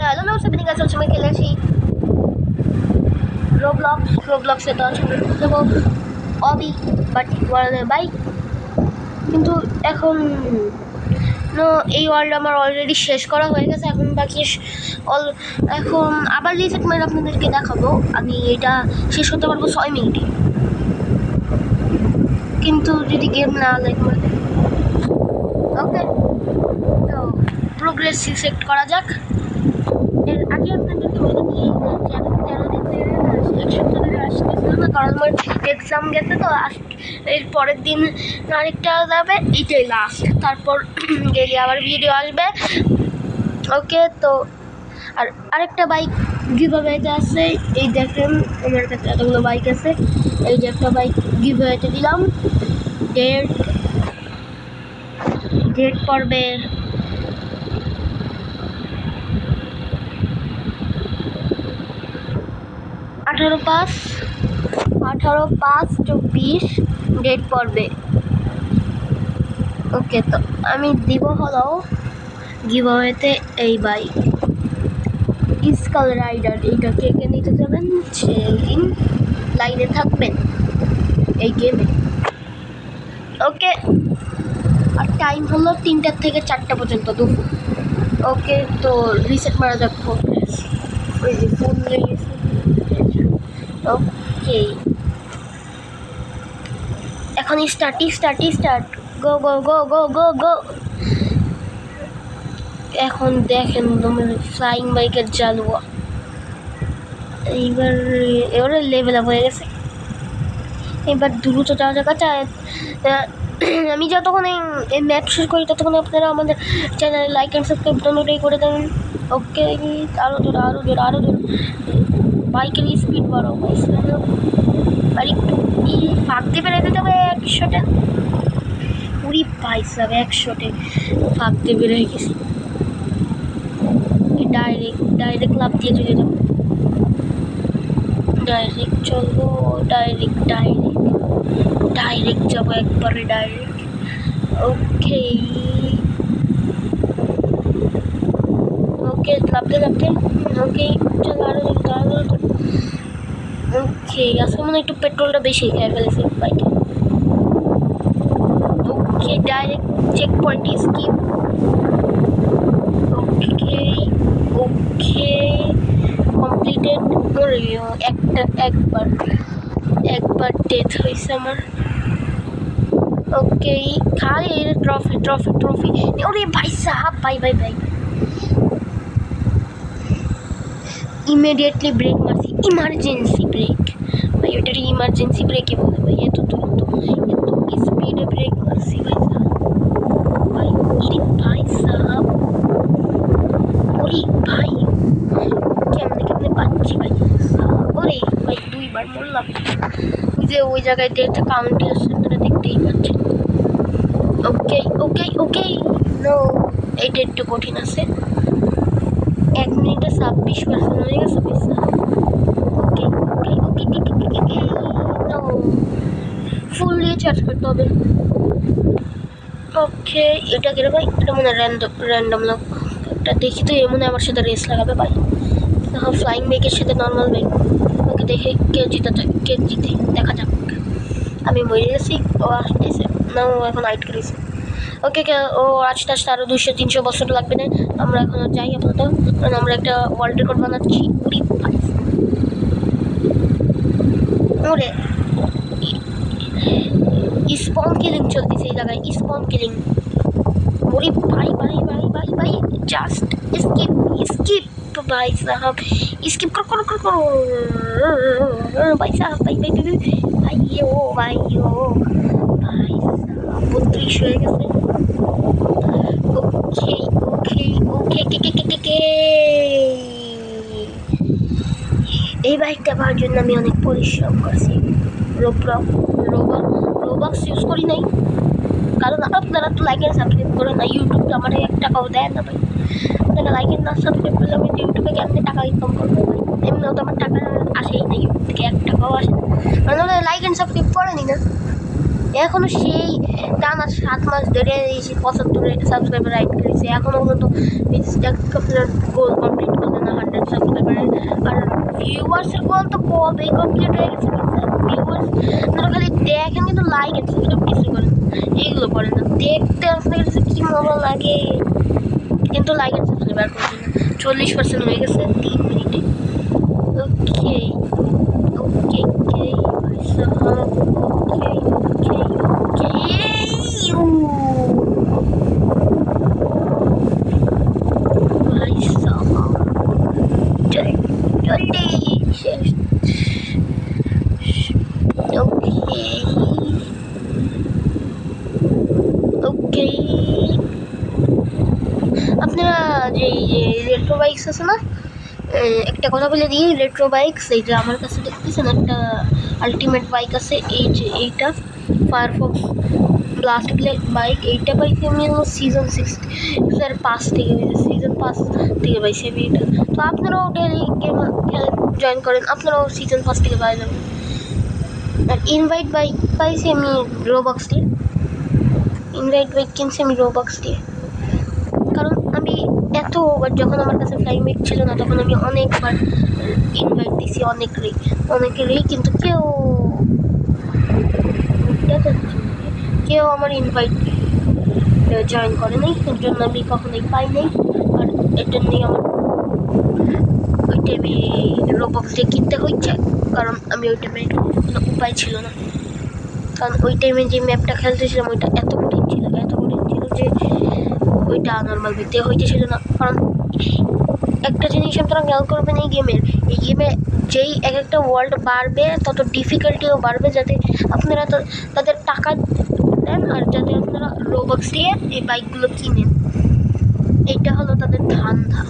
halo sabi nga sa may kilasi Roblox ito দেবো অবি but ওয়ার্ল্ডের bike কিন্তু এখন এই ওয়ার্ল্ড আমার অলরেডি শেষ করা হয়ে গেছে। এখন বাকি এখন আবার রিসেট মেরে আপনাদেরকে দেখাবো আমি এটা শেষ করতে পারবো 6 মিনিটে, কিন্তু যদি গেম না লাইক করে। ওকে, তো প্রোগ্রেস সিলেক্ট করা যাক। এর আগে আপনাদেরকে বলে দিই 13 দিন এক সপ্তাহ ধরে আসতেছিল না, কারণ আমার এক্সাম গেছে। তো এর পরের দিন আরেকটা যাবে, এইটাই লাস্ট, তারপর গেলে আবার ভিডিও আসবে। ওকে, তো আর আরেকটা বাইক গিভঅ্যাওয়েতে আছে, এই দেখেন আমার কাছে এতগুলো বাইক আছে। এই যে একটা বাইক গিভঅ্যাওয়েতে দিলাম, ডেট পড়বে 18/5/24 ডেট পড়বে। ওকে, তো আমি দিব হলো গিভঅ্যাওয়েতে এই বাইক স্কাল রাইডার। এইটা কে কে নিতে যাবেন সেই লাইনে থাকবেন এই গেমে। ওকে, আর টাইম হলো 3টা থেকে 4টা পর্যন্ত দুপুর। ওকে, তো রিসেট মারা যাক। ওই যে ফোন লেগেছে। ওকে, এখন স্টার্ট গো গো গো গো গো গো। এখন দেখেন তোমার ফ্লাইং বাইকের জালুয়া এবারে লেভেল আপ হয়ে গেছে। এবার দ্রুত যাওয়া যাক। আচ্ছা, আমি যতক্ষণ এই ম্যাপ শেষ করি ততক্ষণ আপনারা আমাদের চ্যানেলে লাইক অ্যান্ড সাবস্ক্রাইব ডাউনলোডই করে দেবেন। ওকে, আরও জোর বাইকের স্পিড বাড়াও। আর একটু ফাঁক দিয়ে বেরোতে যাবে 100-তে। পুরি বাইস যাবে 100-তে ফাঁক দিয়ে বেরোয় গেছি। ডাইরেক্ট লাভ দিয়ে চলে যাবো। ডাইরেক্ট চলবো, ডাইরেক্ট যাবো একবারে ডাইরেক্ট। ওকে লাভতে ওকে, চলো আরো ওকে। আজকে মনে একটু পেট্রোলটা বেশি খেয়ে ফেলেছি বাইকে। ওকে, ডাইরেক্ট চেক পয়েন্ট স্কিপ। ওকে কমপ্লিটেড। একবার ডেথ হয়েছে আমার। ওকে, খালি ট্রফি। ওরে ভাই সাহাব, ভাই ইমিডিয়েটলি ব্রেক মারছি, ইমার্জেন্সি ব্রেক ভাই, ওটার ইমার্জেন্সি ব্রেকে বলে ভাই। এত স্পিডে ব্রেক মারছি ভাই সাহাব। ওরে ভাই কেমনে পাচ্ছি ভাই। ওরে ভাই 2বার মরলাম। যে ওই জায়গায় ডেট কাউন্ট আছে, আপনারা দেখতেই পাচ্ছেন। ওকে নো, এইটা একটু কঠিন আছে। 1 মিনিটে 26% হয়ে গেছে পয়সা। ওকে নো, ফুল রিচার্জ করতে হবে। ওকে, এটা কি রে ভাই? এটা মনে র্যান্ডম লোক একটা দেখি তো, এমন আমার সাথে রেস লাগাবে ভাই। এখন ফ্লাইং বাইকের সাথে নর্মাল বাইক, ওকে দেখে কে জিতে দেখা যাক। আমি মরে গেছি, ও আসতেছে না, ও এখন হাইট করেছে। ওকে, ও আস্তে আরও 200-300 বছর লাগবে না। আমরা এখন যাই আপাতত, কারণ আমরা একটা ওয়ার্ল্ড রেকর্ড বানাচ্ছি। ওরে স্পন কিলিং চলতেছে এই জায়গায়, স্পন কিলিং। ওরে ভাই জাস্ট স্কিপ ভাই সাহাব, স্কিপ করো ভাই সাহাব। ভাই 32 হয়ে গেছে। ওকে এই বাইকটা পাওয়ার জন্য আমি অনেক পরিশ্রম করছি। রোবক্স ইউজ করি নাই, কারণ আপনারা তো লাইক অ্যান্ড সাবস্ক্রাইব করেন না। ইউটিউব তো আমার 1 টাকাও দেয় না ভাই। আপনারা লাইক অ্যান্ড না সাবস্ক্রাইব করলে আমি ইউটিউবে কেমনি টাকা ইনকাম করবো ভাই? এমনিও তো আমার টাকা আসেই না, ইউটিউব থেকে 1 টাকাও আসে না, কারণ আপনারা লাইক অ্যান্ড সাবস্ক্রাইব করেনি না। এখনও সেই টানা 7 মাস ধরে 75 সাবস্ক্রাইবার রাইড করেছে, এখনও পর্যন্ত আপনার গোল কমপ্লিট করলেন 100 সাবস্ক্রাইবার আর ভিউয়ার্সের গোল তো কবেই কমপ্লিট হয়ে গেছে। ভিউয়ার্স আপনারা খালি দেখেন কিন্তু লাইক এন্ড সাবস্ক্রাইব কিছু করেন, এইগুলো করেন না। দেখতে আপনাদের কাছে কি মজা লাগে কিন্তু লাইক এন্ড সাবস্ক্রাইব আর করবেন না। 40% হয়ে গেছে 3 মিনিটে। ওকে ওকে ওকে ভাই সাহাব, ওকে ওকে ওকে ভাই সাহাব জলদি শেষ। ওকে ওকে আপনারা যে রেট্রো বাইকস আছে না, একটা কথা বলে দিই, রেট্রো বাইকস এই যে আমার কাছে দেখতেছেন একটা আলটিমেট বাইক আছে, এই যে এইটা ফায়ারফক্স ব্লাস্ট বাইক, এইটা পাইছি আমি সিজন 6 থেকে সিজন 5 থেকে পাইছি আমি এটা। তো আপনারাও ডেলি গেম খেলেন, জয়েন করেন, আপনারাও সিজন 5 থেকে পাই যাবেন। আর ইনভাইট বাইক পাইছি আমি রোবক্স দিয়ে, ইনভাইট বাইক কিনছি আমি রোবক্স দিয়ে। কারণ আমি এতবার যখন আমার কাছে ফ্লাইং বাইক ছিল না তখন আমি অনেকবার ইনভাইট দিছি অনেকেরই, কিন্তু কেউ আমার ইনভাইট জয়েন করে নাই, এর জন্য আমি কখনোই পাই নাই। আর এর জন্যই আমার ওই টাইমে রোবক্স দিয়ে কিনতে হচ্ছে, কারণ আমি ওই টাইমে কোনো উপায় ছিল না। কারণ ওই টাইমে যে ম্যাপটা খেলতেছিলাম ওইটা এত কঠিন ছিল যে ওইটা নর্মাল ভিত্তি হইতেছিল না। কারণ একটা জিনিস আপনারা খেয়াল করবেন, এই গেমে যেই এক একটা ওয়ার্ল্ড বাড়বে তত ডিফিকাল্টিও বাড়বে, যাতে আপনারা তাদের টাকা দেন আর যাতে আপনারা রোবক্স দিয়ে এই বাইকগুলো কিনেন। এইটা হলো তাদের ধান্দা।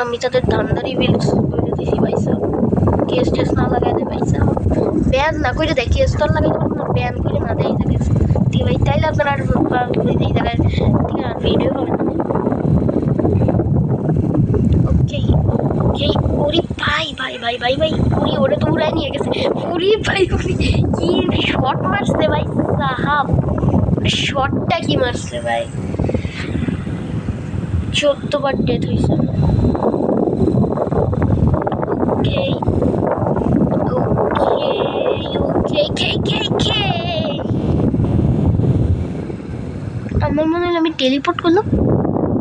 আমি তাদের ধান্দারই বিলস করে দিয়েছি পয়সা। কেস টেস না লাগাইতে পয়সা ব্যান না করে দেয়, কেস তো লাগাইতে পারবো না, ব্যান করে না দেয় এই জায়গায় ভাই, তাইলে আপনারা আর এই জায়গায় ঠিক আছে ভিডিও করবেন না। ওকে ওকে ওরে ভাই ভাই ভাই ভাই ভাই উড়ি ওরে তো উড়াই নিয়ে গেছে। উড়ি ভাই উড়ি কি শট মারছে ভাই সাহাব, শটটা কি মারছে ভাই, 14 বার ডেথ হয়েছে। ওকে ওকে ওকে কে আমার মনে হলো আমি টেলিপোর্ট করলাম,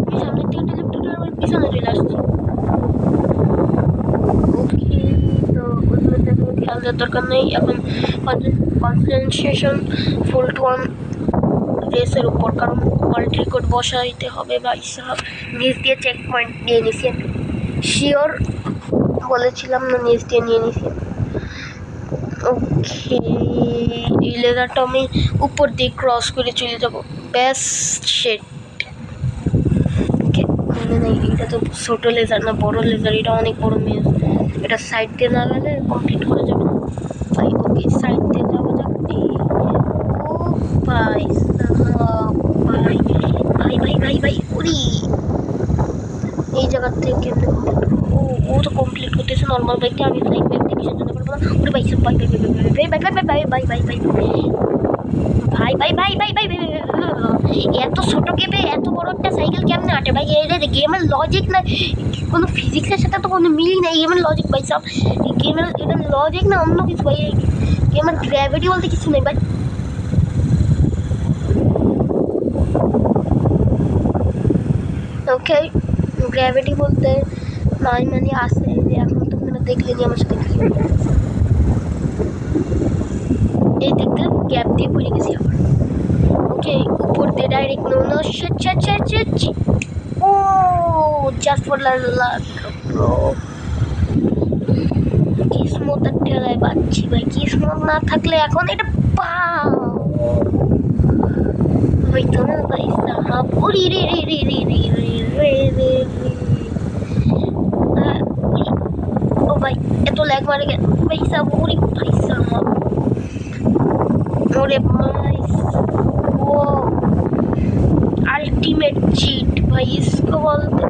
আমি সামনের থেকে টেলিপোর্ট করে আমার পিছনে চলে আসছি। ওকে তো খেয়াল দেওয়ার দরকার নেই, এখন কনসেন্ট্রেশন ফুল টু অন রেসের উপর, কারণ ওয়ার্ল্ড রেকর্ড বসাইতে হবে ভাই সাহেব। নিচ দিয়ে চেক পয়েন্ট নিয়ে নিছি আমি, শিওর বলেছিলাম না, নিচ দিয়ে নিয়ে নিছি। ওকে এই লেজারটা আমি উপর দিয়ে ক্রস করে চলে যাবো, বেস্ট শেট। ওকে নেই, এটা তো ছোটো লেজার না বড় লেজার, এটা অনেক বড় মেজ, এটা সাইড দিয়ে না গেলে কমপ্লিট করা যাবে না ভাই। ওকে সাইড দিয়ে যাওয়া যাক। ও ভাই ভাই ভাই ভাই ভাই ভাই উড়ি এই জায়গার থেকে ও তো কমপ্লিট করতেছে নর্মাল বাইকটা, আমি ফ্লাইং বাইক দিয়ে কিসের জন্য পারবো না। ওরে ভাই ভাই ভাই ভাই ভাই ভাই ভাই ভাই ভাই ভাই ভাই ভাই ভাই ভাই ভাই ভাই ভাই এত ছোট গেমে এত বড় একটা সাইকেল কেমনে আটে ভাই? এটা গেমের লজিক না, কোনো ফিজিক্সের সাথে তো কোনো মিলই নাই গেমের লজিক ভাই সব। গেমের এটা লজিক না অন্য কিছু ভাই, গেমের গ্র্যাভিটি বলতে কিছু নেই ভাই। ওকে গ্র্যাভিটি বলতে নাই মানে আছে, যে এখন তো আপনারা দেখলেনি আমার সাথে কি এই দেখতে গ্যাপ দিয়ে পড়ে গেছি আবার। ওকে উপর দিয়ে ডাইরেক্ট নো ও জাস্ট ফর লাক ব্রো। কিসমতের ঠেলায় পাচ্ছি ভাই, কিসমত না থাকলে এখন এটা পাও হইতো না ভাই সাহাব। ওরে রে রে রে রে রে রে রে রে ও ভাই এত ল্যাগ মারে গেল ভাই সাহাব। ওরে ভাই সাহাব, ওরে ভাই ও अल्टीमेट चीट भाई इसको बोलते।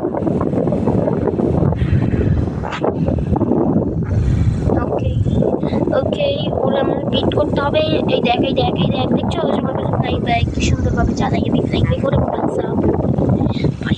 ओके ओके ওরা আমার বিট করতে হবে। এই দেখ দেখছো আমার কাছে ফ্লাইং ব্যাগ কি সুন্দরভাবে চালাই আমি ফ্লাইং ব্যাগ করে ভাই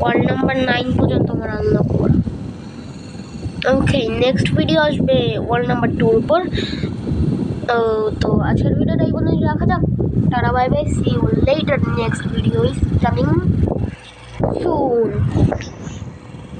ওয়ার্ল্ড নাম্বার 9 পর্যন্ত আমার আনলক করা। ওকে, নেক্সট ভিডিও আসবে ওয়ার্ল্ড নাম্বার 2 উপর। তো আজকের ভিডিওটা এই পর্যন্ত রাখা যাক। টাটা, bye bye, see you later, next video is coming soon.